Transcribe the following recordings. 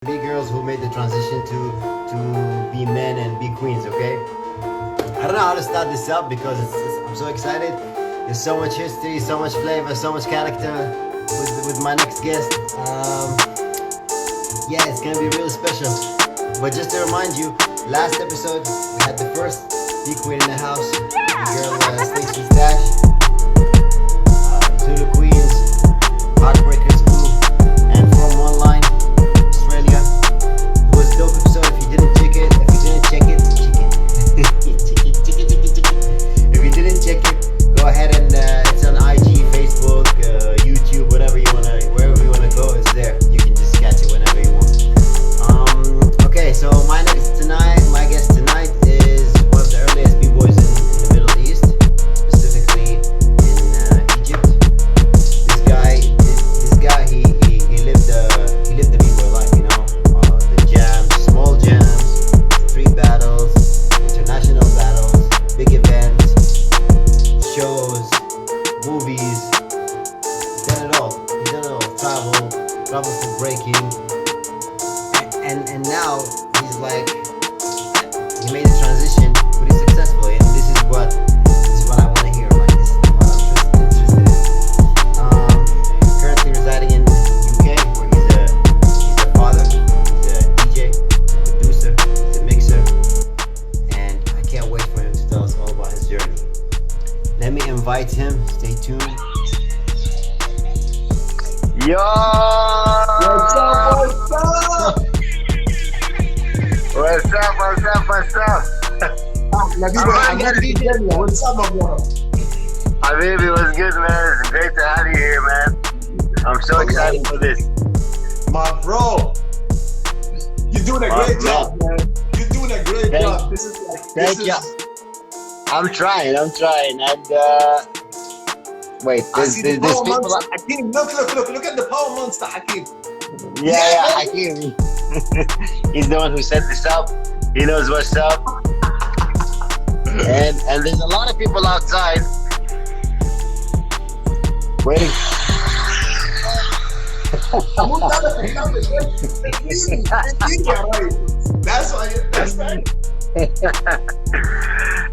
Bgirls who made the transition to Bmen and Bqueens, okay? I don't know how to start this up because I'm so excited. There's so much history, so much flavor, so much character with my next guest. Yeah, it's gonna be really special. But just to remind you, last episode we had the first Bqueen in the house. The girl Stacey Stash, Zulu Queens, Heartbreakers Crew, and from online Australia. It was a dope episode. If you didn't check it, if you didn't check it, go ahead and it's on IG, Facebook, YouTube, whatever you wanna, wherever you wanna go, it's there. You can just catch it whenever you want. Okay, so my guest tonight is one of the earliest B-boys in the Middle East, specifically in Egypt. This guy, he lived the B-boy life, you know, the jams, small jams, street battles, international battles, big events, shows, movies. He's done it all. Travel for breaking, and now he's like, he made the transition pretty successfully, and this is what I want to hear. Like, this is what I'm interested in. Currently residing in UK, where he's a father, he's a DJ, he's a producer, he's a mixer, and I can't wait for him to tell us all about his journey. Let me invite him. Stay tuned. Yo! What's up? What's up? What's up, my bro? Habibi, what's good, man? It's great to have you here, man. I'm so excited for this. My bro, you're doing a great job, man. You're doing a great job. This is Thank you. I'm trying, and wait, there's people. Hatim, look at the power monster, Hatim. Yeah, Hakim. He's the one who set this up. He knows what's up. And there's a lot of people outside waiting. That's right.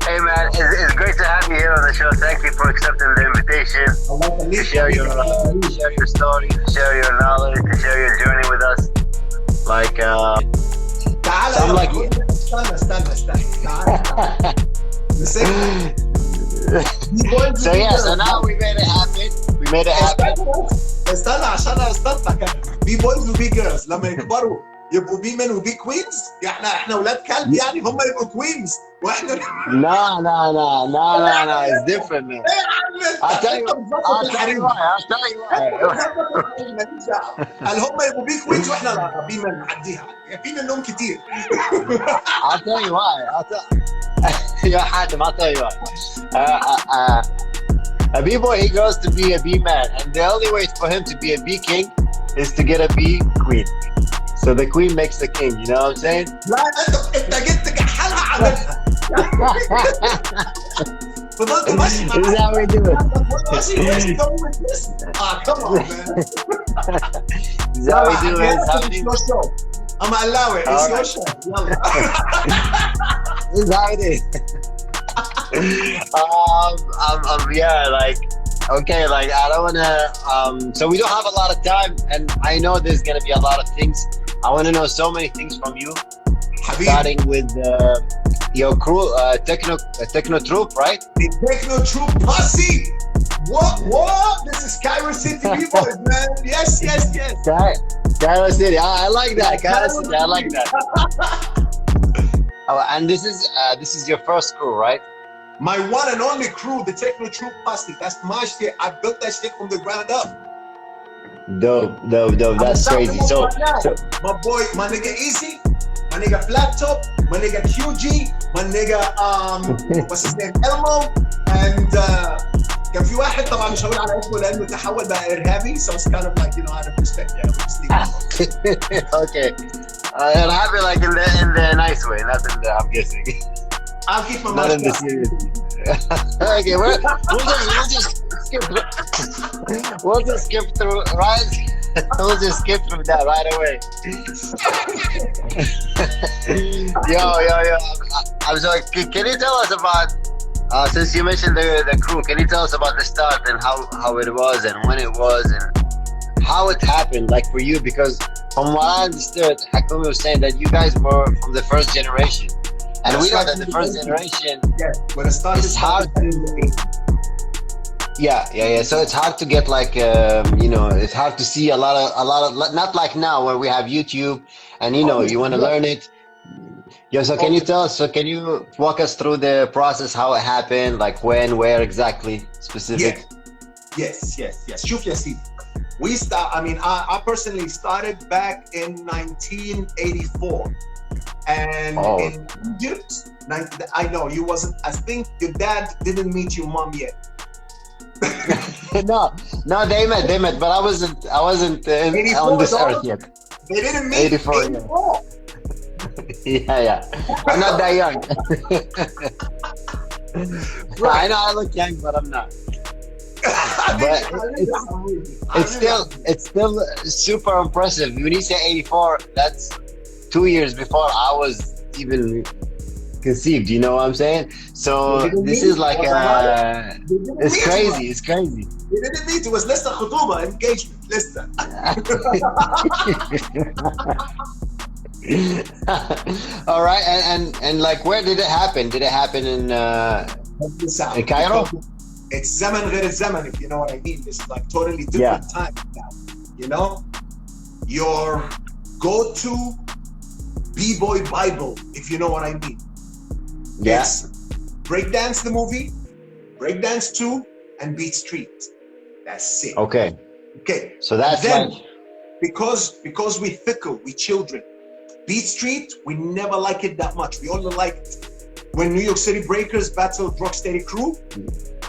Hey man, it's great to have you here on the show. Thank you for accepting the invitation to share your story, to share your knowledge, to share your journey with us. Like, تعال like, استنى تعال. so yeah, so now we made it happen. استنى عشان استنى. بي بويز وبي جيرلز لما يكبروا يبقوا بي مان وبي كوينز. احنا اولاد كلب يعني، هم يبقوا كوينز واحنا No, it's different, man. I'll tell you why. هل هم يبقوا بي كوينز واحنا لا بي مان نعديها، في منهم كتير. I'll tell you why. Yeah, Hatim, I'll tell you why. A B-boy, he grows to be a B-man, and the only way for him to be a B-king is to get a B-queen. So the queen makes the king, you know what I'm saying? لا انت جيت تكحلها عملها. فضلت ماشي This is how we do it. come on, man. This is how we do it. It's happening. I'm allowing it. It's your show. This is how it is. Yeah, like, okay, like, I don't wanna, so we don't have a lot of time, and I know there's gonna be a lot of things. I wanna know so many things from you, starting with your crew, Techno Troop, right? The Techno Troop posse. What? This is Cairo City B-boys, man. Yes. Cairo City, I like that. Cairo City, I like that. Oh, and this is your first crew, right? My one and only crew, the Techno Troop posse. That's my shit. I built that shit from the ground up. Dope. That's crazy. So, my boy, my nigga Easy, my nigga Flat Top, my nigga QG, my nigga what's his name, Elmo, and كان في واحد طبعا مش هقول على اسمه لانه تحول بقى ارهابي, so it's kind of like, you know, out of respect. Okay. And have it like in the nice way, not in the, I'm guessing. I'll keep my not mouth in the serious. Okay, we'll just skip. We'll just skip through, right? We'll just skip through that right away. Yo. I'm sorry. Can you tell us about, since you mentioned the crew, can you tell us about the start and how it was and when it was and how it happened, like for you? Because from what I understood, Hakim was saying that you guys were from the first generation. And we know that the first generation when it started, is hard. Yeah. So it's hard to get like, it's hard to see a lot of, not like now where we have YouTube and, you want to learn it. Yeah, so can you tell us, can you walk us through the process, how it happened, like when, where exactly, specific? Yes. شوف يا سيدي. I personally started back in 1984. And in Egypt, I know you wasn't, I think your dad didn't meet your mom yet. no, they met, but I wasn't on this earth yet. They didn't meet 84. Yeah. I'm not that young. Right. I know I look young, but I'm not. But it's still super impressive. When you say 84, that's 2 years before I was even conceived. You know what I'm saying? So this is like it's crazy. It's crazy. We didn't meet. It was لسه خطوبة, engagement, لسه. All right, and like, where did it happen? Did it happen in Cairo? It's زمن غير الزمن, if you know what I mean. This is like totally different time now. You know, your go-to B-boy Bible, if you know what I mean. Yeah. It's Breakdance the movie, Breakdance 2, and Beat Street. That's it. Okay. So that's then, like, because we fickle, we children. Beat Street, we never like it that much. We only liked when New York City Breakers battled Rocksteady Crew.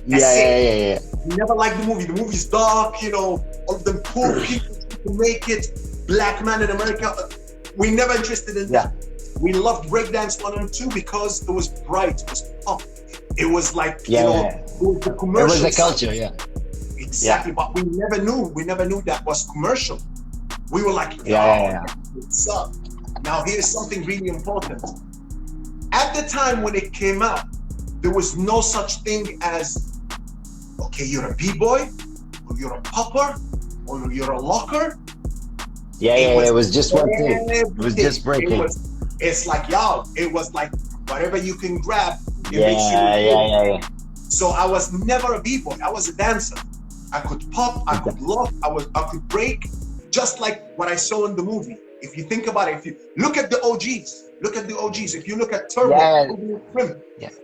Yeah. We never liked the movie. The movie's dark, all of them poor people to make it. Black man in America. We never interested in that. We loved Breakdance 1 and 2 because it was bright, it was pop. It was like, it was the commercial. It was the culture, Exactly, but we never knew that was commercial. We were like, what's up? Now here's something really important. At the time when it came out, there was no such thing as, okay, you're a B-boy, or you're a popper, or you're a locker. It was just one thing. It was just breaking. It's like, it was like whatever you can grab. Yeah. So I was never a B-boy. I was a dancer. I could pop, I could lock, I could break, just like what I saw in the movie. If you think about it, if you look at the OGs, if you look at Turbo,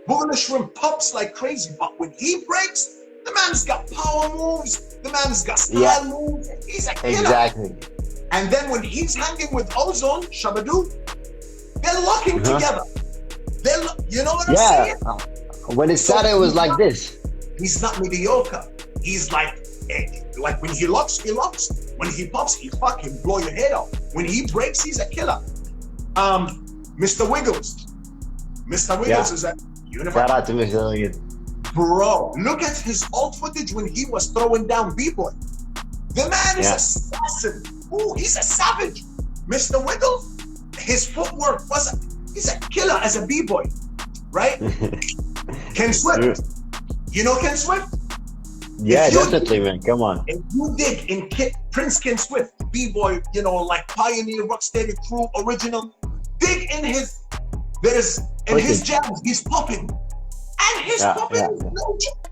Boogaloo Shrimp pops like crazy, but when he breaks, the man's got power moves, the man's got style moves, he's a killer. Exactly. And then when he's hanging with Ozone, Shabadoo, they're locking together. You know what I'm saying? When it started, it was like this. He's not mediocre. He's like when he locks, he locks. When he pops, he fucking blow your head off. When he breaks, he's a killer. Mr. Wiggles. Mr. Wiggles is a universe. Shout out to Mr. Wiggles. Bro, look at his old footage when he was throwing down B-boy. The man is assassin. Ooh, he's a savage. Mr. Wiggles, his footwork he's a killer as a B-boy, right? Ken Swift. You know Ken Swift? Yeah, definitely, man. Come on. If you dig in Prince Ken Swift, B-boy, like Pioneer, Rocksteady Crew, Original, dig in his jams, he's popping. And his popping is no joke.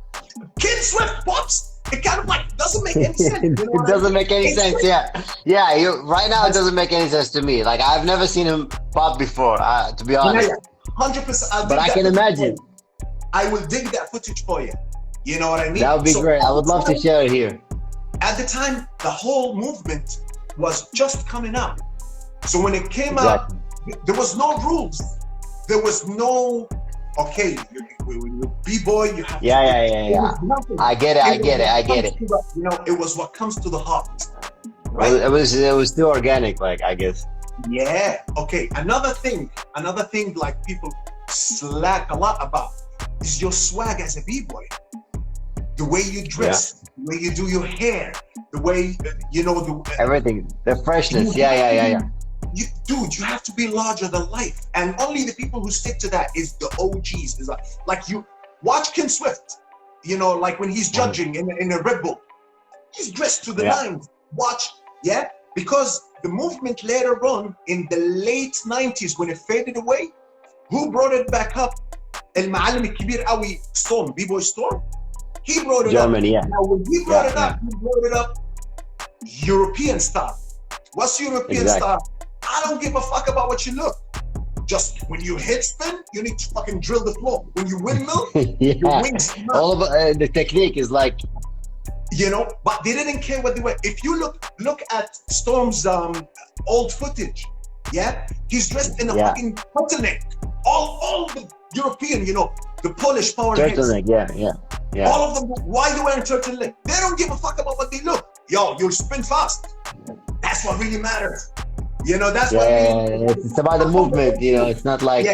Ken Swift pops, it kind of like doesn't make any sense. It doesn't make any sense, right now it doesn't make any sense to me. Like, I've never seen him pop before, to be honest. 100%. But I can imagine. I will dig that footage for you. You know what I mean? That would be great. I would love to share it here. At the time, the whole movement was just coming out. So when it came out, there was no rules. There was no, okay, you B-boy, you have to. Yeah. I get it. It was what comes to the heart. Right? It was still organic, like, I guess. Yeah. Okay. Another thing like people slack a lot about is your swag as a B-boy. the way you dress, the way you do your hair, the way Everything, the freshness. Yeah. Dude, you have to be larger than life, and only the people who stick to that is the OGs. Is like you watch Ken Swift, like when he's judging in a Red Bull, he's dressed to the nines. Watch, because the movement later on in the late 90s when it faded away, who brought it back up? المعلم الكبير قوي Storm, BBoy Storm. He brought it Germany, up. Now when he brought it up, he brought it up European style. What's European style? I don't give a fuck about what you look. Just when you hit spin, you need to fucking drill the floor. When you windmill, your wings. All of the technique is like, but they didn't care what they were. If you look at Storm's old footage, he's dressed in a fucking turtleneck. All the European, the Polish power turtleneck, yeah. All of them. Why are they wearing turtleneck? They don't give a fuck about what they look. Yo, you'll spin fast. That's what really matters. That's what it's about the movement. It's not like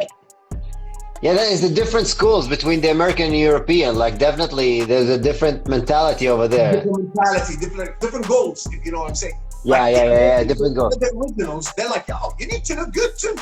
there's the different schools between the American and European. Like definitely, there's a different mentality over there. Different mentality, different goals. If you know what I'm saying. Yeah, different goals. The originals, they're like, you need to look good too.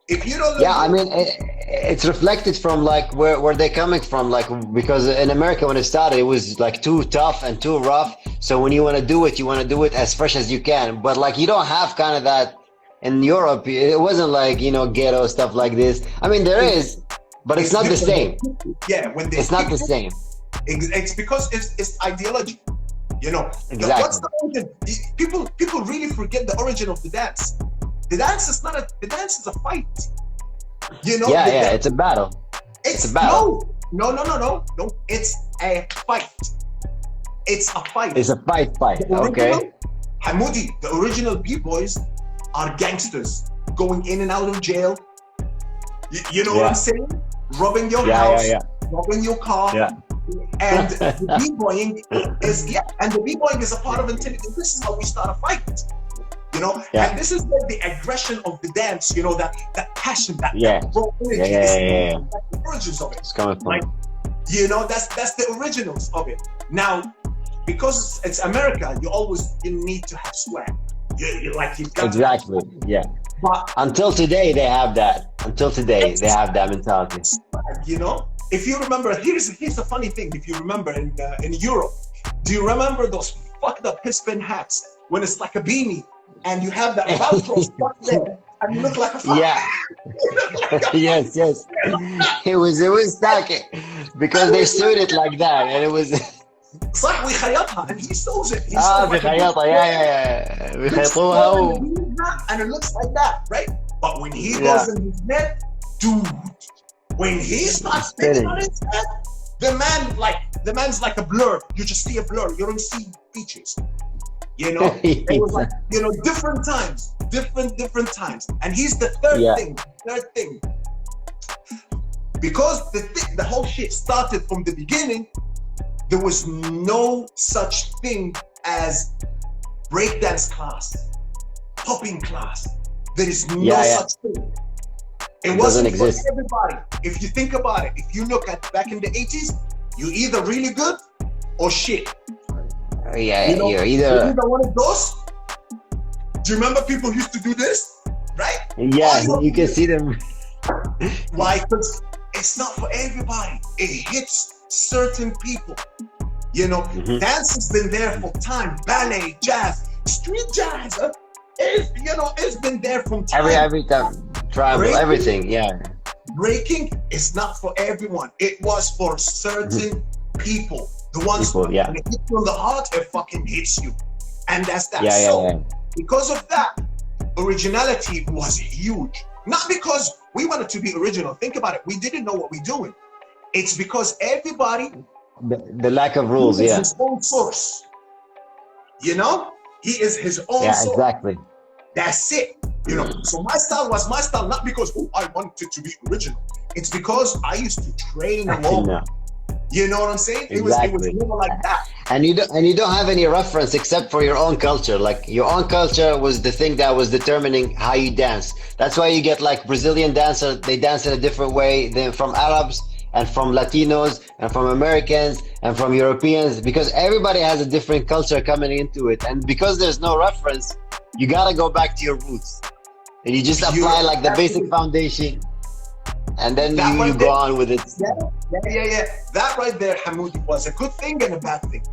If you don't look I mean, it's reflected from like where they're coming from. Like because in America when it started, it was like too tough and too rough. So when you want to do it, you want to do it as fresh as you can. But like you don't have kind of that in Europe. It wasn't like ghetto stuff like this. I mean, there is, but it's not the same. Yeah, when it's not the same. It's because it's ideology. Exactly. What's the origin? People really forget the origin of the dance. The dance is the dance is a fight. It's a battle. It's a battle. No. It's a fight. It's a fight. It's a fight. Okay. Hamoudi, the original B-boys are gangsters going in and out of jail. You know what I'm saying? Robbing your house, robbing your car. Yeah. And the B-boying is a part of intelligence. This is how we start a fight. And this is where the aggression of the dance, that passion, that raw energy is the origins of it. It's coming from. That's the originals of it. Now, because it's America, you need to have swag. Exactly. But until today, they have that. Until today, they have that mentality. If you remember, here's the funny thing. If you remember in Europe, do you remember those fucked up Hispanic hats when it's like a beanie? And you have that Velcro stuck there, and you look like a fuck. Yeah. Yes. It was stuck because they sewed it like that, and it was. صح ويخيطها, and he sews it. بخيطها, yeah. بيخيطوها and it looks like that, right? But when he goes in his head, dude, when he starts spinning on his head, the man's like a blur. You just see a blur. You don't see features. It was like, different times. And he's the third thing. Because the whole shit started from the beginning, there was no such thing as breakdance class, popping class. There is no such thing. It wasn't exist for everybody. If you think about it, if you look at back in the 80s, you're either really good or shit. You're either one of those. Do you remember people used to do this, right? Yeah, you can see them. Why? Because it's not for everybody. It hits certain people. Dance has been there for time. Ballet, jazz, street jazz. It's been there from time. Every time, travel, everything. Breaking is not for everyone. It was for certain people. The ones when it hits you on the heart, it fucking hits you. And that's that. Because of that, originality was huge. Not because we wanted to be original. Think about it. We didn't know what we're doing. It's because everybody... The lack of rules, is his own source. He is his own source. Yeah, exactly. That's it. So my style was my style, not because I wanted to be original. It's because I used to train along. You know what I'm saying? Exactly. It was more like that. And you don't have any reference except for your own culture. Like your own culture was the thing that was determining how you dance. That's why you get like Brazilian dancers, they dance in a different way than from Arabs and from Latinos and from Americans and from Europeans, because everybody has a different culture coming into it, and because there's no reference, you gotta go back to your roots, and you just apply like the basic foundation, and then you go on with it. Yeah. That right there, Hamoudi, was a good thing and a bad thing.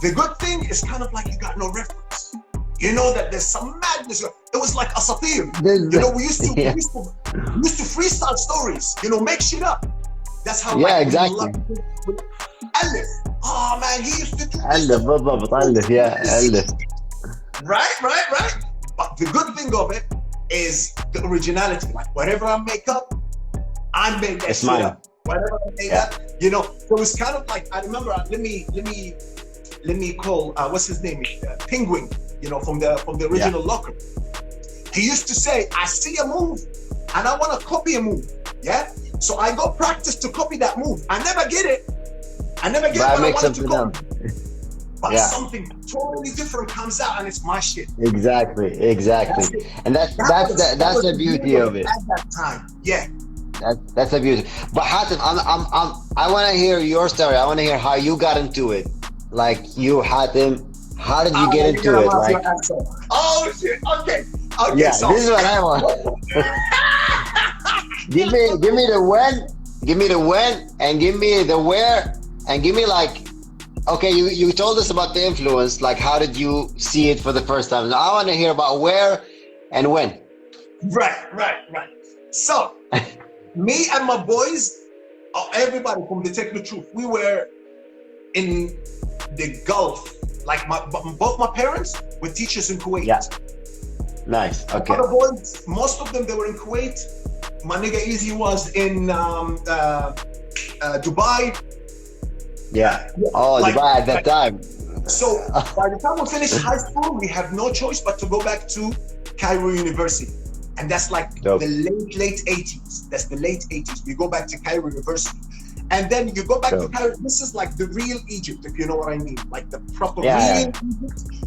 The good thing is kind of like you got no reference. You know that there's some madness. It was like asatir. You know, we used to freestyle stories. You know, make shit up. That's how. Yeah, exactly. Alif. Oh man, he used to do Alif, بالضبط. Alif, yeah, Alif. Right. But the good thing of it is the originality. Like whatever I make up, I made that shit up. Whatever I make up, you know. So it's kind of like I remember. Let me call what's his name? Penguin. You know, from the original Locker. He used to say, I see a move and I want to copy a move. Yeah. So I go practice to copy that move. I never get it. I wanted to copy. But something totally different comes out and it's my shit. Exactly. And that's the beauty of it. At that time. Yeah. That's the beauty. But Hatim, I want to hear your story. I want to hear how you got into it. Like you, Hatim. How did you get into it? Like, oh shit! Okay. Yeah, so this is what I want. give me the when, and give me the where, and give me like, okay, you told us about the influence. Like, how did you see it for the first time? Now I want to hear about where and when. Right. So, me and my boys, everybody from the Techno Troop, we were in the Gulf. Like both my parents were teachers in Kuwait. Yeah. Nice. Okay. Other boys, most of them they were in Kuwait. My nigga Easy was in Dubai. Yeah. Oh, like, Dubai at that time. So by the time we finished high school, we have no choice but to go back to Cairo University, and that's like the late 80s. That's the late 80s. We go back to Cairo University. And then you go back to Cairo. This is like the real Egypt, if you know what I mean. Like the proper real Egypt.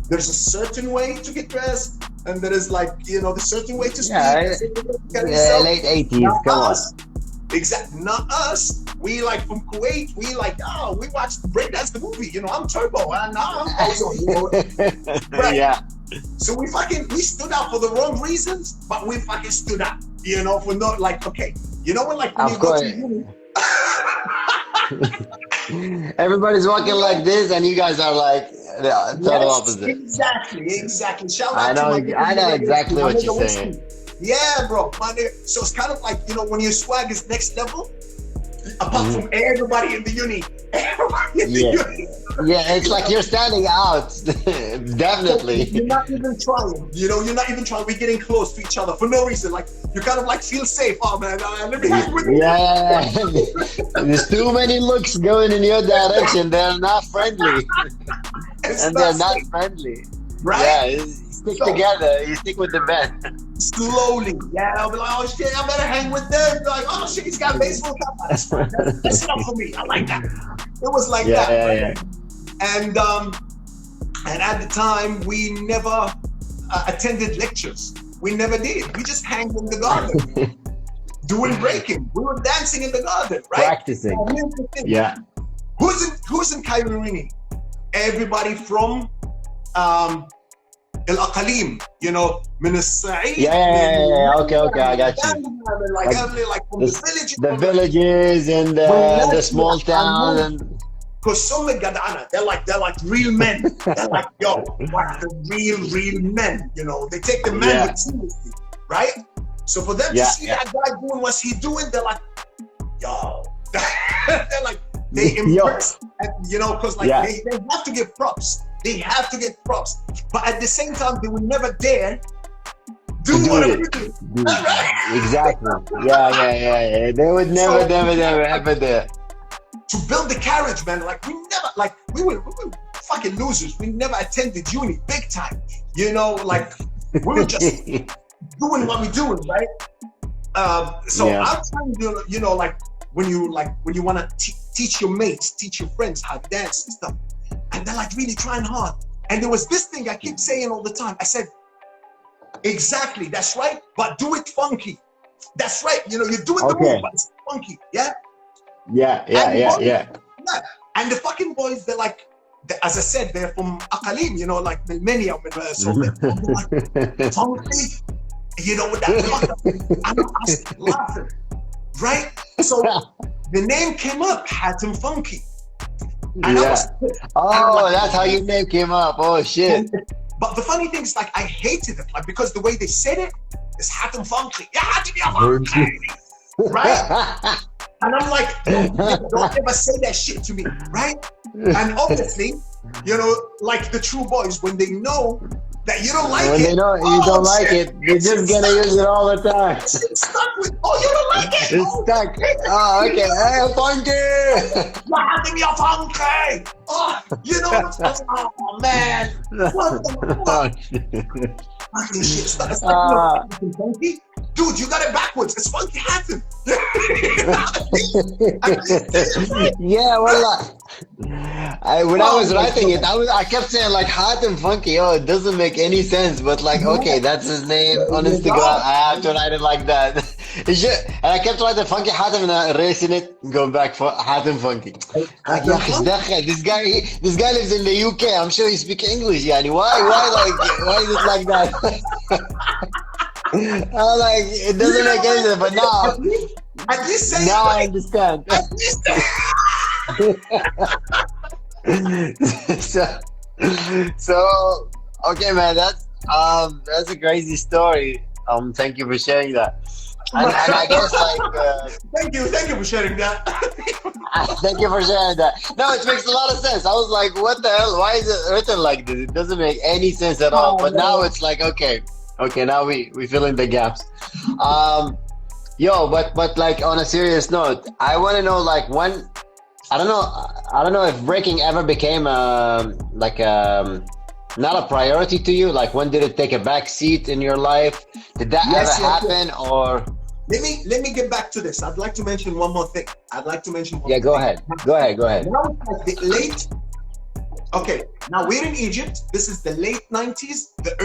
There's a certain way to get dressed, and there is like, you know, the certain way to speak. Late 80s, come on. Exactly, not us. We like from Kuwait, we watched Breakdance the movie. You know, I'm Turbo, and I'm also, you know, right. Yeah. So we stood out for the wrong reasons, but we fucking stood out. You know, for not like, okay, you know when like when you go to uni. Everybody's walking like this, and you guys are like total opposite. Exactly. Shout out I know exactly what you're saying. Yeah, bro. So it's kind of like, you know, when your swag is next level, apart from everybody in the uni. Yeah, it's like you're standing out. Definitely. You're not even trying. You know, We're getting close to each other for no reason. Like, you kind of like feel safe. Oh man, let me hang with you. Yeah. There's too many looks going in your direction. They're not friendly. They're not friendly. Right? Yeah, you stick together. You stick with the band. Slowly. Yeah, I'll be like, oh shit, I better hang with them. Like, oh shit, he's got baseball cap. That's enough for me. I like that. It was like that. Yeah. And at the time, we never attended lectures. We never did. We just hanged in the garden, doing breaking. We were dancing in the garden, right? Practicing. Yeah. Who's in Kairourini? Everybody from الأقاليم, you know, من الصعيد. Yeah. Okay, I got you. Like from the villages and the small towns and. Because some Gadana, they're like real men. They're like, yo, like the real men. You know, they take the man seriously, right? So for them to see that guy doing what he's doing, they're like, yo. They're like, they impress. And, you know, because like they have to give props. They have to get props. But at the same time, they will never dare do whatever you do. Right? Exactly. Yeah. They would never ever dare. To build the carriage, man, we were fucking losers. We never attended uni big time. You know, like we were just doing what we're doing, right? So I'm trying to, you know, like when you want to teach your mates, teach your friends how to dance and stuff, and they're like really trying hard. And there was this thing I keep saying all the time. I said, exactly, that's right, but do it funky. That's right, you know, you're doing the move, but it's funky, yeah. Yeah. And the fucking boys, they're like, as I said, they're from Aqalim, you know, like Bmen, so they're like, funky, you know, with that fuck. I was laughing, right? So the name came up, Hatim Funky. And I was, oh, that's how your name came up. Oh shit. But the funny thing is, like, I hated it, like, because the way they said it is Hatim Funky. Yeah, Hatim, yeah, Funky. Right? And I'm like, don't ever say that shit to me, right? And obviously, you know, like the true boys, when they know that you don't like it. When they know you don't like it, they're just gonna use it all the time. It's stuck with, oh, you don't like it? It's stuck. Oh, okay. Hey, funky! You're having your funky! Oh, you know, oh, man. What the fuck? Fucking shit. It's like, funky? Dude, you got it backwards. It's Funky Hatim. Yeah, well, when I was writing it, I kept saying like Hatim Funky. Oh, it doesn't make any sense. But like, okay, that's his name on Instagram. I have to write it like that. And I kept writing Funky Hatim and erasing it, and going back for Hatim Funky. Like, this guy lives in the UK. I'm sure he speaks English. Yani, why is it like that? I'm like, it doesn't make any sense, but now, at least say now I understand. so okay, man, that's a crazy story. Thank you for sharing that. And I guess like thank you for sharing that. Thank you for sharing that. No, it makes a lot of sense. I was like, what the hell? Why is it written like this? It doesn't make any sense at all. But now it's like, okay, now we fill in the gaps. But like on a serious note, I want to know like when, I don't know if breaking ever became not a priority to you. Like when did it take a back seat in your life? Did that ever happen or? Let me get back to this. I'd like to mention one more thing. Go ahead. Now it's like the okay, now we're in Egypt. This is the late 90s, the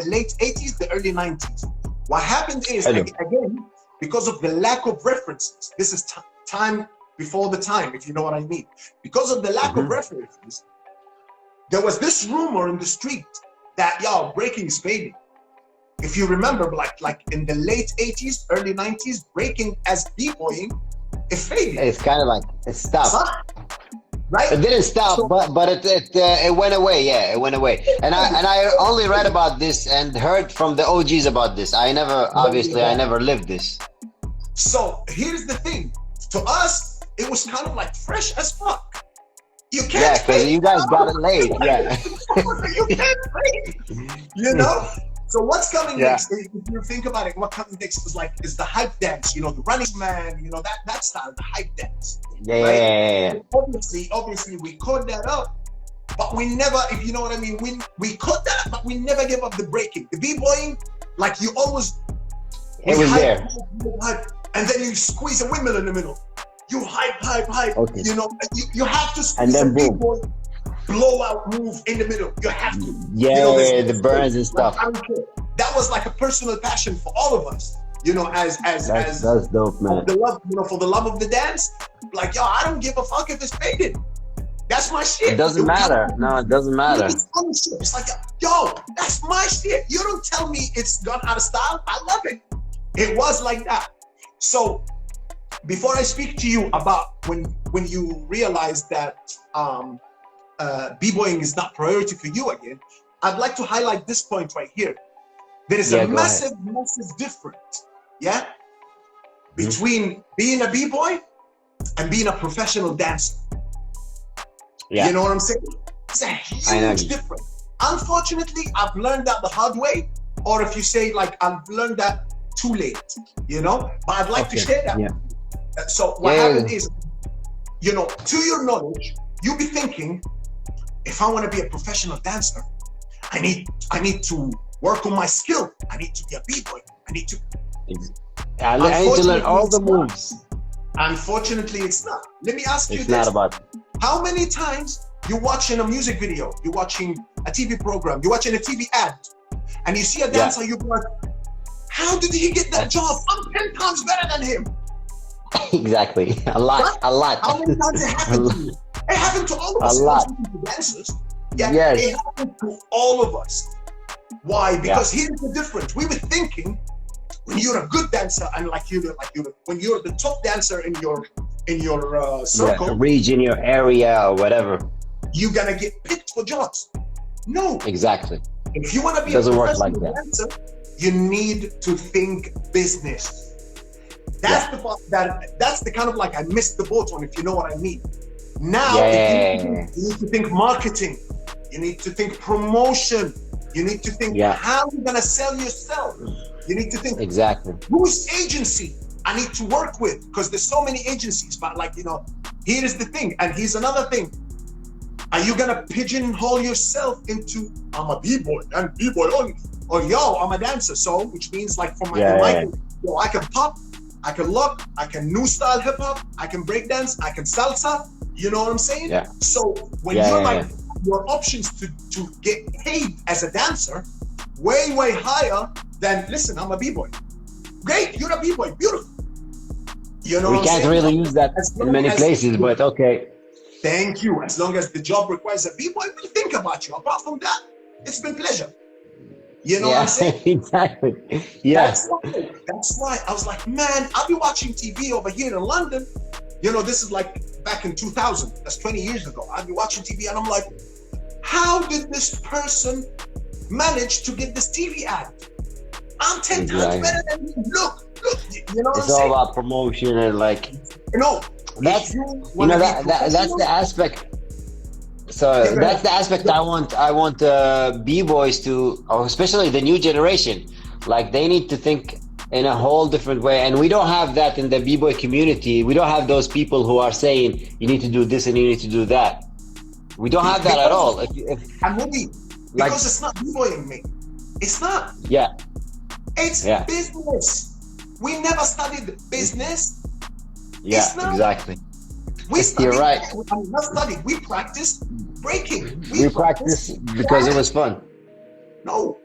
late 80s, the early 90s. What happened is, again, because of the lack of references, this is time before the time, if you know what I mean. Because of the lack of references, there was this rumor in the street that, breaking is fading. If you remember, like in the late 80s, early 90s, breaking as b-boying, it faded. It's kind of like, it stopped. Right? It didn't stop, but it went away. Yeah, it went away. And I only read about this and heard from the OGs about this. I never lived this. So here's the thing. To us, it was kind of like fresh as fuck. You can't. Yeah, because you guys got it late. Yeah. You can't fake. You know. So what's coming next? If you think about it, what comes next is the hype dance. You know, the Running Man. You know that style, the hype dance. Yeah. Obviously, we caught that up, but we never, if you know what I mean, we caught that, but we never gave up the breaking, the b-boying. Like you always, it was there, and then you squeeze a windmill in the middle. You hype. Okay. You know, you have to squeeze and then a b-boy blowout move in the middle. You have to. Yeah, the burns and stuff. That was like a personal passion for all of us. You know, as that's dope, man. The love, for the love of the dance. Like, I don't give a fuck if it's faded. That's my shit. It doesn't matter. No, it doesn't matter. It's like, that's my shit. You don't tell me it's gone out of style. I love it. It was like that. So before I speak to you about when you realize that b-boying is not priority for you again, I'd like to highlight this point right here. There is a massive difference, between being a b-boy and being a professional dancer. You know what I'm saying? It's a huge difference. Unfortunately, I've learned that the hard way, or if you say like I've learned that too late, but I'd like to share that. So what happened is, to your knowledge, you be thinking, if I want to be a professional dancer, I need to work on my skill. I need to be a b-boy. I need to learn all the moves. Unfortunately, it's not. Let me ask you this. It's not about. How many times you're watching a music video, you're watching a TV program, you're watching a TV ad, and you see a dancer, you're like, how did he get that job? I'm 10 times better than him. Exactly. A lot. A lot. How many times it happened to you? It happened to all of A us. lot. It wasn't to dancers. Yeah, Yes. it happened to all of us. Why? Because here's the difference. We were thinking when you're a good dancer and when you're the top dancer in your circle, Region, your area, or whatever. you're gonna get picked for jobs. No. Exactly. If you want to be Doesn't a work professional like that. dancer, you need to think business. That's the part that's the kind of like I missed the boat on, if you know what I mean. Now you need to think marketing, you need to think promotion, you need to think how you're gonna sell yourself. You need to think whose agency I need to work with, because there's so many agencies. But like, here is the thing, and here's another thing. Are you gonna pigeonhole yourself into I'm a b-boy and b-boy only, or yo, I'm a dancer, so which means like for my yo, I can pop, I can lock, I can new style hip hop, I can break dance, I can salsa. You know what I'm saying? Yeah. So when you're like your options to get paid as a dancer way higher than listen, I'm a b-boy. Great, you're a b-boy, beautiful. You know, we can't really use that in many places, but okay. Thank you. As long as the job requires a b-boy, we'll think about you. Apart from that, it's been pleasure. You know what I'm saying? Exactly. Yes. That's why I was like, man, I'll be watching TV over here in London. This is like back in 2000. That's 20 years ago. I'll be watching TV and I'm like, how did this person manage to get this TV ad? I'm 10 times better than you. Look. You know what I'm saying? It's all about promotion and like. That's that's the aspect. So that's the aspect I want b-boys to, or especially the new generation, like they need to think in a whole different way. And we don't have that in the b-boy community. We don't have those people who are saying you need to do this and you need to do that. We don't have that at all. Because it's not b-boying me. It's not. Yeah. It's business. We never studied business. Yeah, exactly. You're right. Not studied. We practiced breaking. We practiced because it was fun. No.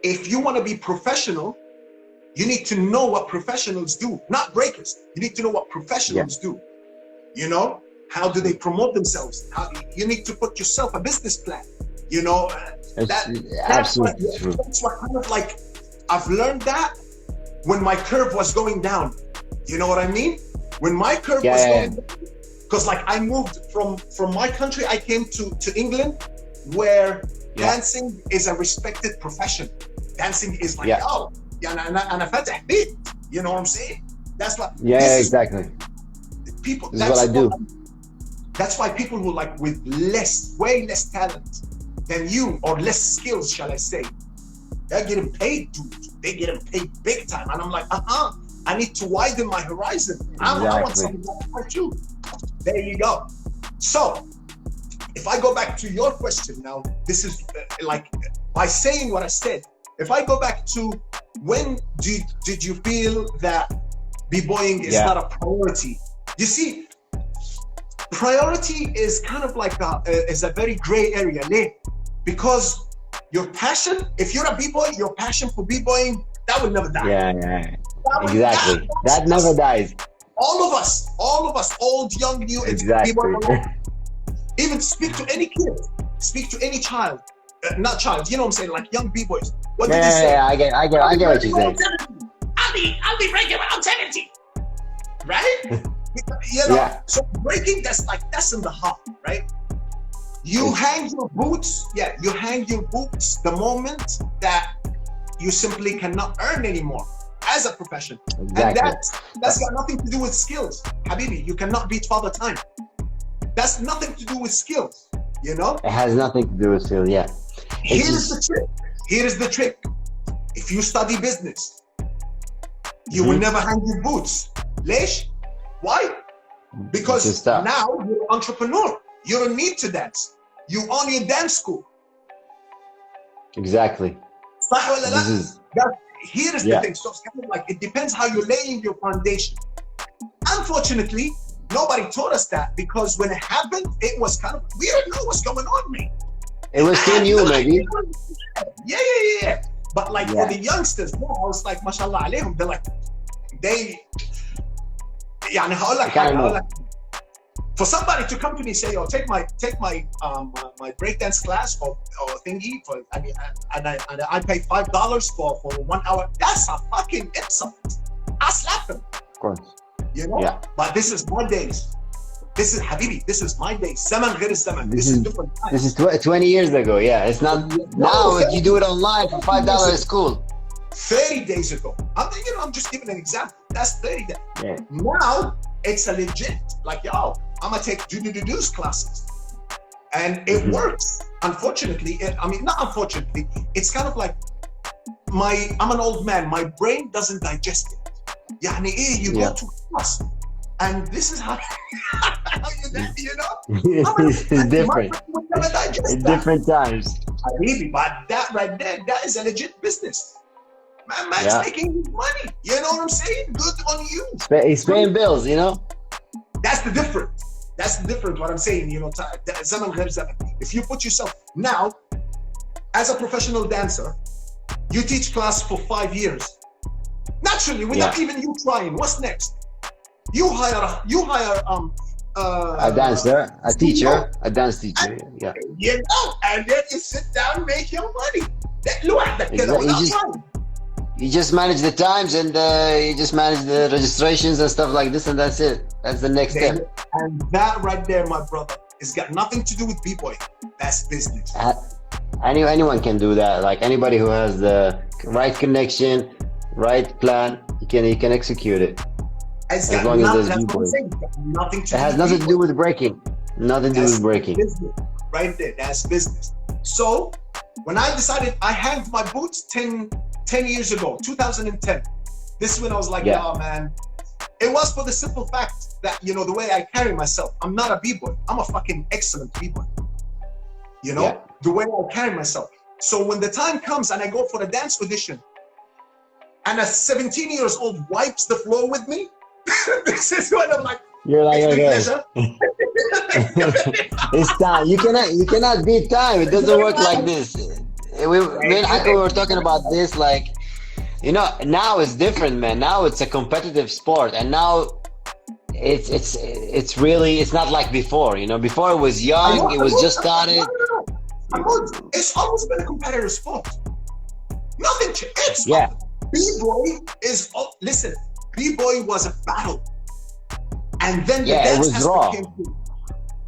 If you want to be professional, you need to know what professionals do, not breakers. You need to know what professionals do. How do they promote themselves? You need to put yourself a business plan. That's absolutely true. That's what kind of like I've learned that when my curve was going down. You know what I mean? When my curve was going down, because like I moved from my country, I came to England, where dancing is a respected profession. Dancing is like, أنا فاتح بيت. You know what I'm saying? That's what. Exactly. People. This is what I do. That's why people who like with way less talent than you, or less skills, shall I say, they're getting paid, dude. They're getting paid big time, and I'm like, I need to widen my horizon. I want something like you. There you go. So, if I go back to your question now, this is like by saying what I said. If I go back to when did you feel that b-boying is not a priority? You see, priority is kind of like is a very gray area, because your passion, if you're a b-boy, your passion for b-boying, that will never die. Exactly. That never dies. All of us, old, young, new, even speak to any kid, speak to any child, not child, you know what I'm saying, like young b-boys. What did they say? I get what you're saying. I'll be breaking when I'm 70, right? So breaking, that's in the heart, right? You hang your boots, the moment that you simply cannot earn anymore as a profession. Exactly. And that's got nothing to do with skills. Habibi, you cannot beat Father Time. That's nothing to do with skills, It has nothing to do with skills, Here's the trick. If you study business, you will never hang your boots. Lesh? Why? Because now you're an entrepreneur. You don't need to dance. You own your dance school. Exactly. Here is the thing. So it's kind of like it depends how you're laying your foundation. Unfortunately, nobody taught us that, because when it happened, it was kind of, we didn't know what's going on, man. It was too new, maybe. Yeah. But like for the youngsters, I was like, mashallah alayhim, they're like, يعني هقول لك I kind حاجه of هقول know. لك for somebody to come to me and say, "Oh, my breakdance class or thingy for I mean and I pay $5 for 1 hour." That's a fucking insult. I slap them, Of course. you know. Yeah. But this is my days. This is Habibi. This is my days. زمن غير الزمن. This is different time. This is 20 years ago. Yeah, it's not now. You do it online for $5. It's cool. 30 days ago. I'm just giving an example. That's 30 days. Yeah. Now it's a legit, like, yo, I'm gonna take do-do-do-do's classes. And it works. Unfortunately, not unfortunately, it's kind of like I'm an old man, my brain doesn't digest it. يعني ايه, you go to class and this is how you know? It's different. It's Different times. But that right there, that is a legit business. Man's making money. You know what I'm saying? Good on you. He's paying bills, you know? That's the difference. That's the difference. What I'm saying, you know, زمن غير زمن. If you put yourself now, as a professional dancer, you teach class for 5 years. Naturally, without even you trying, what's next? You hire A dancer, a teacher, a dance teacher. Yeah. You know, and then you sit down and make your money. That لوحدك كده without trying. You just manage the times and you just manage the registrations and stuff like this, and that's it. That's the next step. And that right there, my brother, has got nothing to do with B-Boy. That's business. Anyone can do that. Like anybody who has the right connection, right plan, you can execute it. As long as there's B-Boy. It has nothing to do with breaking. Nothing to do with breaking. Business. Right there, that's business. So when I decided, I hanged my boots 10 years ago, 2010. This is when I was like, oh man. It was for the simple fact that, you know, the way I carry myself, I'm not a B-Boy. I'm a fucking excellent B-Boy. You know, the way I carry myself. So when the time comes and I go for a dance audition and a 17 years old wipes the floor with me, this is when I'm like, you're like, okay. It's time. You cannot beat time. It doesn't work like this. Me and Hakim were talking about this, like, you know, now it's different, man. Now it's a competitive sport, and now it's really, it's not like before, you know. Before it was young, it was just started. It's always been a competitive sport. Nothing changed. B-Boy is, listen, B-Boy was a battle. And then the dance aspect came through.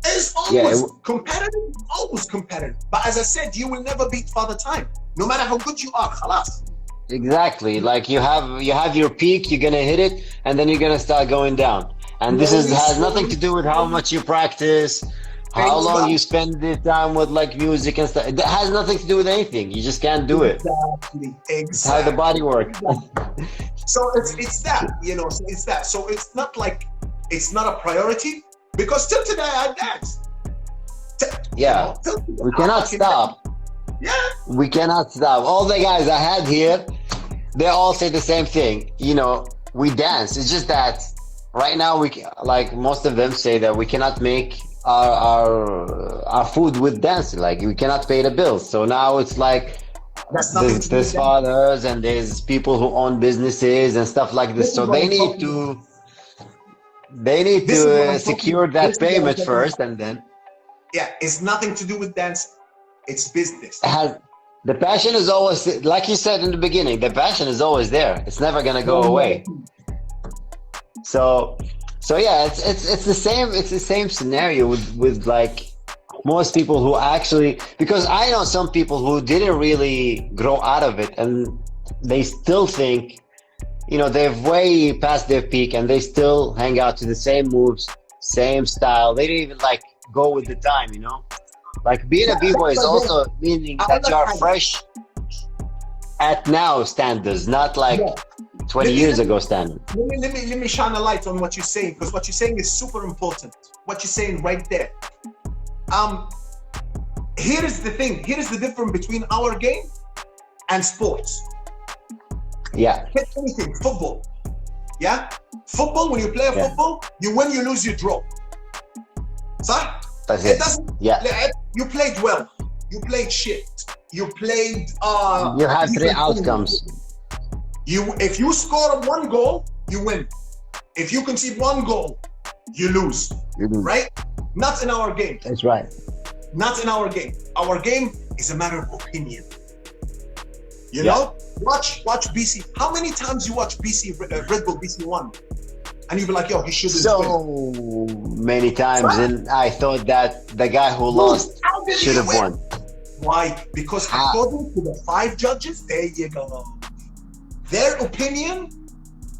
It's always competitive, always competitive. But as I said, you will never beat Father Time, no matter how good you are. Khalas. Exactly. Like you have your peak, you're gonna hit it, and then you're gonna start going down. And this has nothing to do with how much you practice, how long you spend the time with like music and stuff. It has nothing to do with anything. You just can't do it. Exactly. It's how the body works. So it's that, you know. So it's that. So it's not like it's not a priority. Because till today I dance. We cannot stop. We cannot stop. All the guys I had here, they all say the same thing. You know, we dance. It's just that right now like most of them say that we cannot make our food with dancing. Like we cannot pay the bills. So now it's like there's fathers and there's people who own businesses and stuff like this. So they need to secure that payment first, and then it's nothing to do with dancing. It's business. The passion is always, like you said in the beginning, the passion is always there. It's never gonna go away. So yeah, it's the same. It's the same scenario with like most people who actually, because I know some people who didn't really grow out of it, and they still think, you know, they've way past their peak and they still hang out to the same moves, same style. They didn't even like go with the time, you know? Like being a B-Boy is also meaning that you are fresh at now standards, not like 20 years ago standards. Let me shine a light on what you're saying, because what you're saying is super important. What you're saying right there. Here is the thing. Here is the difference between our game and sports. Anything, football. Football, when you play football, you win, you lose, you draw. صح? It doesn't. You played well. You played shit. You played. You have 3 outcomes. If you score 1 goal, you win. If you concede one goal, you lose. Right? Not in our game. That's right. Not in our game. Our game is a matter of opinion. You know? Watch BC. How many times you watch BC, Red Bull BC 1? And you'll be like, yo, he should have So many times, and I thought that the guy who lost should have won. Why? Because according to the 5 judges, there you go. Their opinion,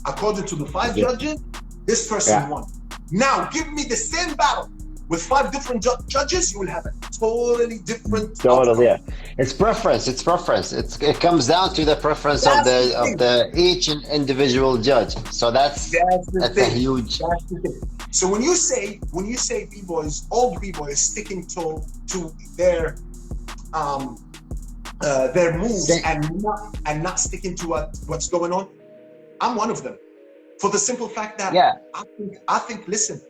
according to the 5 judges, this person won. Now, give me the same battle with 5 different judges, you will have a totally different. Totally, yeah. It's preference. It's preference. It comes down to the preference of the each individual judge. So that's a huge. That's the thing. So when you say B-boys, old B-boys sticking to their moves and not sticking to what's going on, I'm one of them. For the simple fact that I think listen,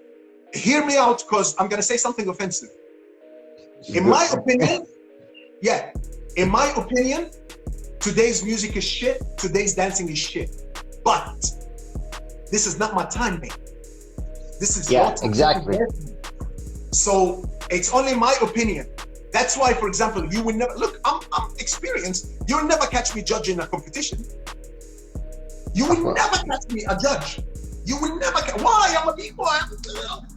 hear me out, because I'm gonna say something offensive. In my opinion, today's music is shit, today's dancing is shit. But this is not my time, mate. This is your time. Exactly. So it's only my opinion. That's why, for example, you will never look. I'm experienced. You'll never catch me judging a competition. You will never catch me a judge. You will never catch. Why? I'm a B-boy.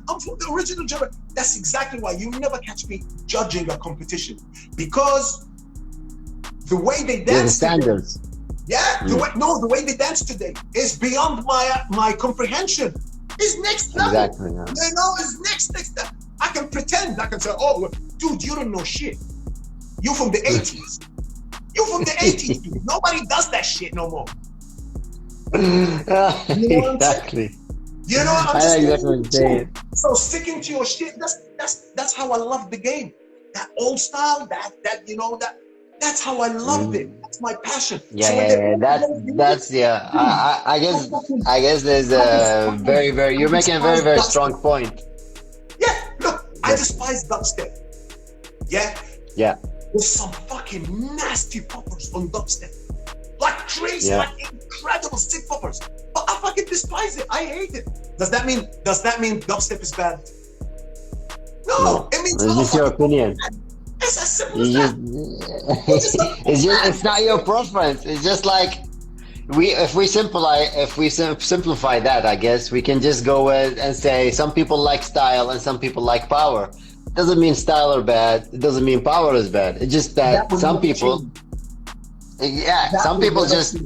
I'm from the original genre. That's exactly why you will never catch me judging a competition, because the way they dance. The standards. The way they dance today is beyond my comprehension. It's next level. Exactly. Yeah. You know, it's next. I can pretend. I can say, oh, dude, you don't know shit. You from the 80s. You from the 80s, dude. Nobody does that shit no more. Exactly. You know what I'm saying? Exactly what you're saying. So sticking to your shit, that's how I love the game. That old style, that's how I loved it. That's my passion. I guess there's a very you're making a very strong point. Yeah, look, I despise dubstep. Yeah. There's some fucking nasty poppers on dubstep. Like crazy, like incredible sick poppers. But I fucking despise it. I hate it. Does that mean dubstep is bad? No, it means it's just your opinion. It's as simple as that. It's not your preference. It's just like if we simplify that, I guess we can just go and say some people like style and some people like power. It doesn't mean style are bad. It doesn't mean power is bad. It's just that some people. Some people just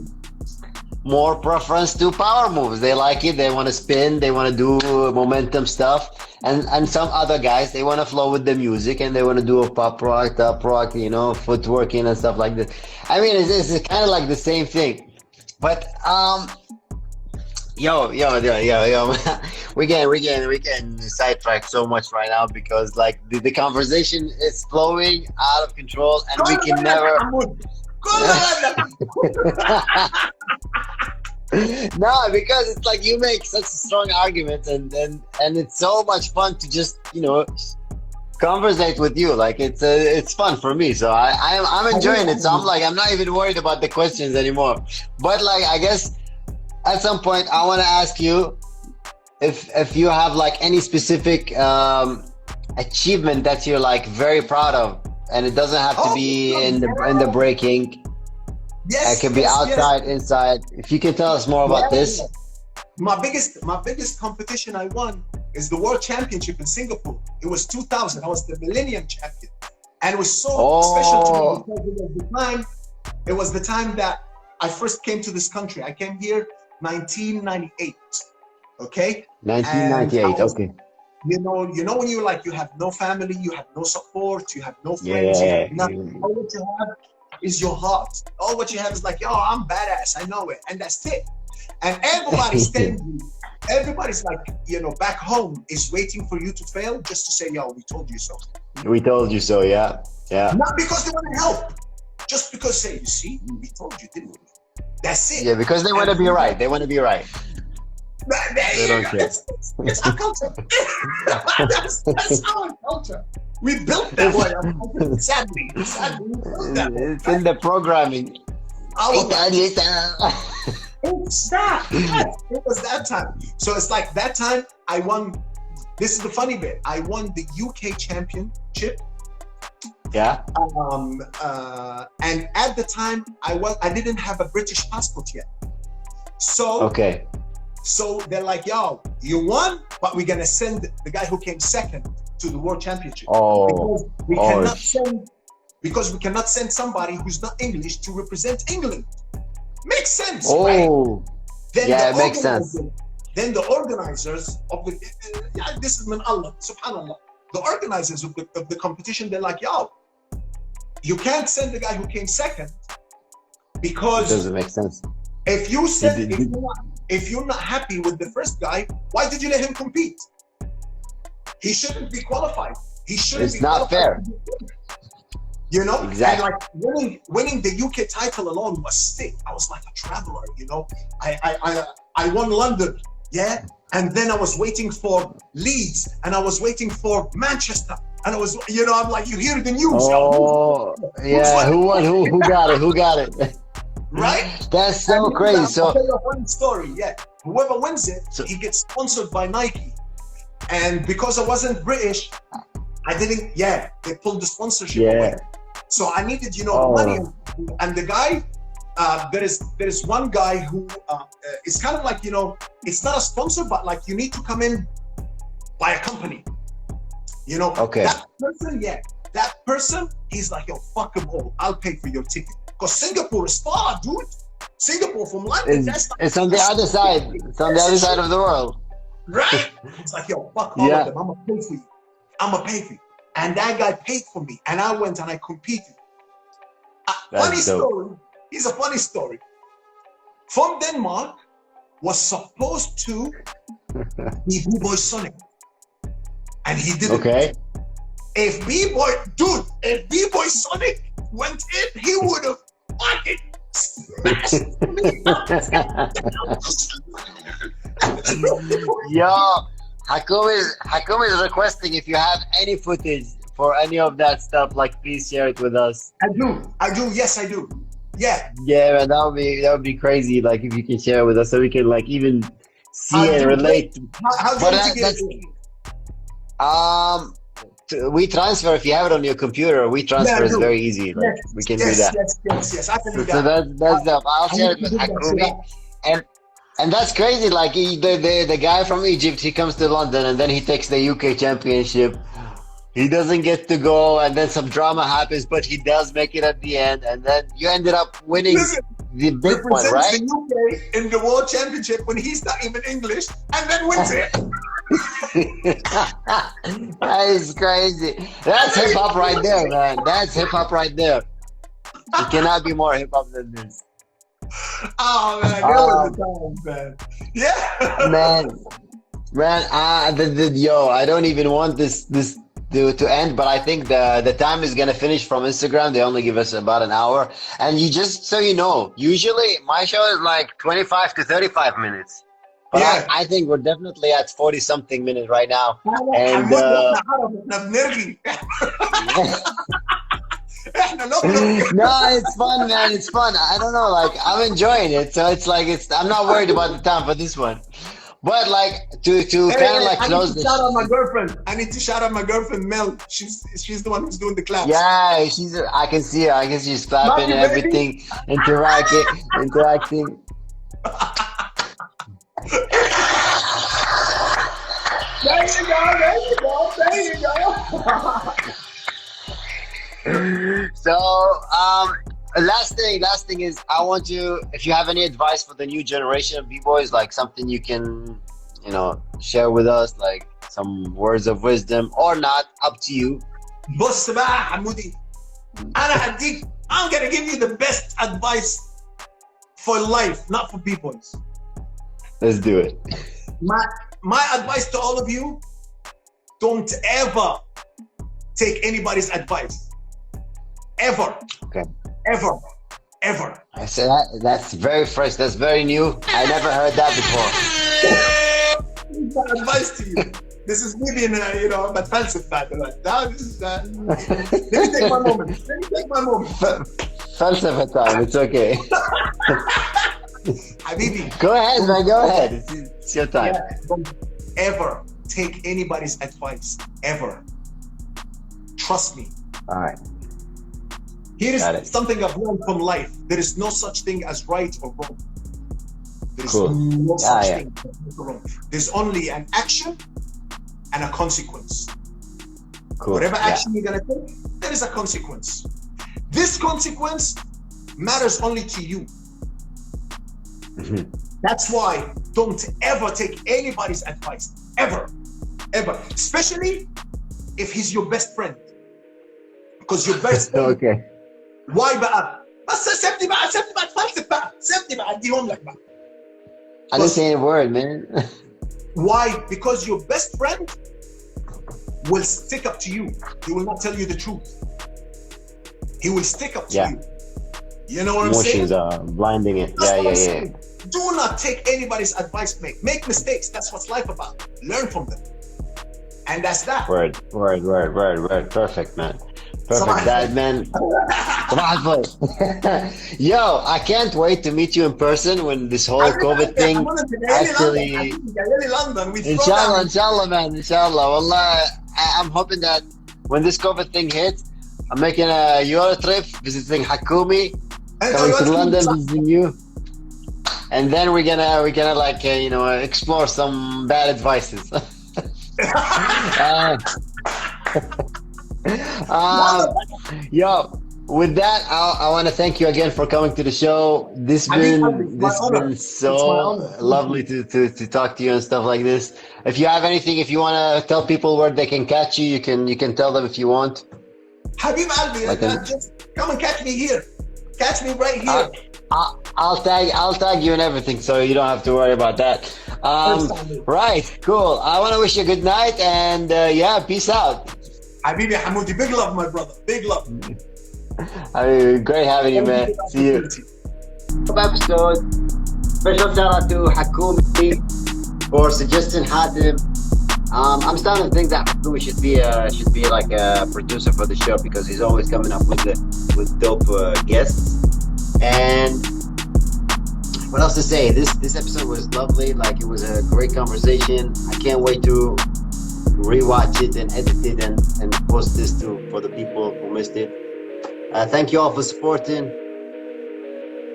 more preference to power moves. They like it. They want to spin. They want to do momentum stuff. And some other guys, they want to flow with the music and they want to do a pop rock, top rock, footworking and stuff like this. I mean, it's kind of like the same thing. But yo, we can sidetrack so much right now because like the conversation is flowing out of control and we can never. No, because it's like you make such a strong argument and it's so much fun to just conversate with you. Like it's fun for me, so I'm enjoying it. So I'm not even worried about the questions anymore. But like I guess at some point I want to ask you if you have like any specific achievement that you're like very proud of. And it doesn't have to be in the breaking. Yes, it can be outside, inside. If you can tell us more about this. My biggest competition I won is the World Championship in Singapore. It was 2000. I was the Millennium Champion, and it was so special to me because it was the time that I first came to this country. I came here 1998. Okay. 1998. Okay. You know when you have no family, you have no support, you have no friends, you have nothing. All what you have is your heart. All what you have is like, yo, I'm badass, I know it, and that's it. And everybody's telling you, everybody's like, back home is waiting for you to fail just to say, yo, we told you so. We told you so, yeah. Not because they want to help, just because say, you see, we told you, didn't we? That's it. Yeah, because they want to be right. They want to be right. They don't care. It's our culture. that's our culture. We built that way. Sadly, we built that way. It's in the programming. It's that. Yes, it was that time. So it's like that time I won. This is the funny bit. I won the UK championship. Yeah. And at the time I didn't have a British passport yet. So Okay. So they're like, yo, you won, but we're gonna send the guy who came second to the world championship. Oh. Because we cannot send somebody who's not English to represent England. Makes sense, Oh. right? Then Yeah, the it makes sense. Then the organizers of the this is min Allah, subhanallah. The organizers of the competition, they're like, yo, you can't send the guy who came second because Doesn't make sense. if you're not happy with the first guy, why did you let him compete? He shouldn't be qualified. It's not fair. You know, Exactly. And like winning the UK title alone was sick. I was like a traveler. You know, I won London, yeah, and then I was waiting for Leeds, and I was waiting for Manchester, and I was, you know, I'm like, you hear the news. Oh, yeah. Who won? Who got it? Who got it? Right? That's so crazy. I'll So tell you a funny story. Yeah, whoever wins it, he gets sponsored by Nike, and because I wasn't British, I didn't. Yeah, they pulled the sponsorship away. So I needed, you know, the money, and the guy. There is one guy who it's kind of like, you know, it's not a sponsor, but like you need to come in by a company. You know, that person, he's like, yo, fuck them all. I'll pay for your ticket. Because Singapore is far, dude. Singapore from London, it's on the other side. It's on the other side of the world. Right? It's like, yo, fuck all of them. I'm gonna pay for you. I'm gonna pay for you. And that guy paid for me. And I went and I competed. Funny story. Here's a funny story. From Denmark was supposed to be BBoy Sonic. And he didn't. Okay. If BBoy Sonic went in, he would have fucking smashed me. Yo, Hakum is requesting if you have any footage for any of that stuff, like please share it with us. I do, yes I do. Yeah. Yeah, man, that would be crazy. Like if you can share it with us, so we can like even see and relate. How did you get it? We transfer. If you have it on your computer, we transfer is very easy. Like, we can do that. Yes. I can do that. So that's the. I'll share it with Hakumi. And that's crazy. Like the guy from Egypt, he comes to London and then he takes the UK championship. He doesn't get to go, and then some drama happens, but he does make it at the end, and then you ended up winning the big one, right? The UK in the World Championship when he's not even English, and then wins it. That is crazy. That's hip hop right there, man. That's hip hop right there. It cannot be more hip hop than this. Oh man, that was the time, man. Yeah, man. Yo, I don't even want this to end, but I think the time is gonna finish from Instagram. They only give us about an hour, and you just so you know, usually my show is like 25 to 35 minutes. But I think we're definitely at 40 something minutes right now. And no, it's fun, man. It's fun. I don't know, like I'm enjoying it, so it's like I'm not worried about the time for this one. But like to kind of like close this. Shout out my girlfriend. I need to shout out my girlfriend Mel. She's the one who's doing the claps. Yeah, I can see her. I can see she's clapping and everything, interacting. There you go. So last thing is I want you, if you have any advice for the new generation of B-boys, like something you can, you know, share with us, like some words of wisdom or not, up to you. بص بقى حمودي I'm gonna give you the best advice for life, not for B-boys. Let's do it. My advice to all of you, don't ever take anybody's advice. Ever. Okay. Ever. I said that's very fresh. That's very new. I never heard that before. My advice to you. This is me being, you know, I'm offensive fan. Like, this is that. Let me take my moment. Falsafa time. It's okay. Habibi. Go ahead, man. Go ahead. It's your time. Yeah, don't ever take anybody's advice. Ever. Trust me. All right. Here is Got it. something I've learned from life. There is no such thing as right or wrong. There is Cool. no such Yeah. thing as right or wrong. There's only an action and a consequence. Cool. Whatever Yeah. action you're gonna take, there is a consequence. This consequence matters only to you. Mhm. That's why don't ever take anybody's advice. Ever. Ever. Especially if he's your best friend. Because your best friend, Okay. why بقى؟ بس سيبني بقى تفلسف بقى، سيبني بقى اديهم لك بقى. I didn't say a word, man. Why? Because your best friend will stick up to you. He will not tell you the truth. He will stick up to Yeah. you. You know what I'm saying? Emotions are blinding it. That's Yeah, what yeah, I'm yeah. saying. Do not take anybody's advice, mate. Make mistakes. That's what life about. Learn from them. And that's that. Word. Perfect, man. Perfect, Sabah dad, man. Sabah al-ful. Yo, I can't wait to meet you in person when this whole COVID thing actually. London. Inshallah, man. Inshallah. Wallah, I'm hoping that when this COVID thing hits, I'm making a Euro trip, visiting Hakumi, coming to London, visiting you. And then we're gonna like explore some bad advices. Yo, with that, I want to thank you again for coming to the show. This been so lovely to talk to you and stuff like this. If you have anything, if you want to tell people where they can catch you, you can tell them if you want. Habib Albi, just come and catch me here. Catch me right here. I'll tag you and everything, so you don't have to worry about that. Right, cool. I want to wish you a good night and yeah, peace out. Habibi Hamoudi, big love, my brother. Big love. Great having you, man. See you. Episode. Special shout out to Hakumi for suggesting Hatim. I'm starting to think that Hakumi should be like a producer for the show because he's always coming up with dope guests. And what else to say? This episode was lovely. Like, it was a great conversation. I can't wait to rewatch it and edit it and post this for the people who missed it. Thank you all for supporting.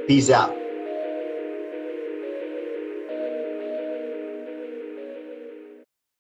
Peace out.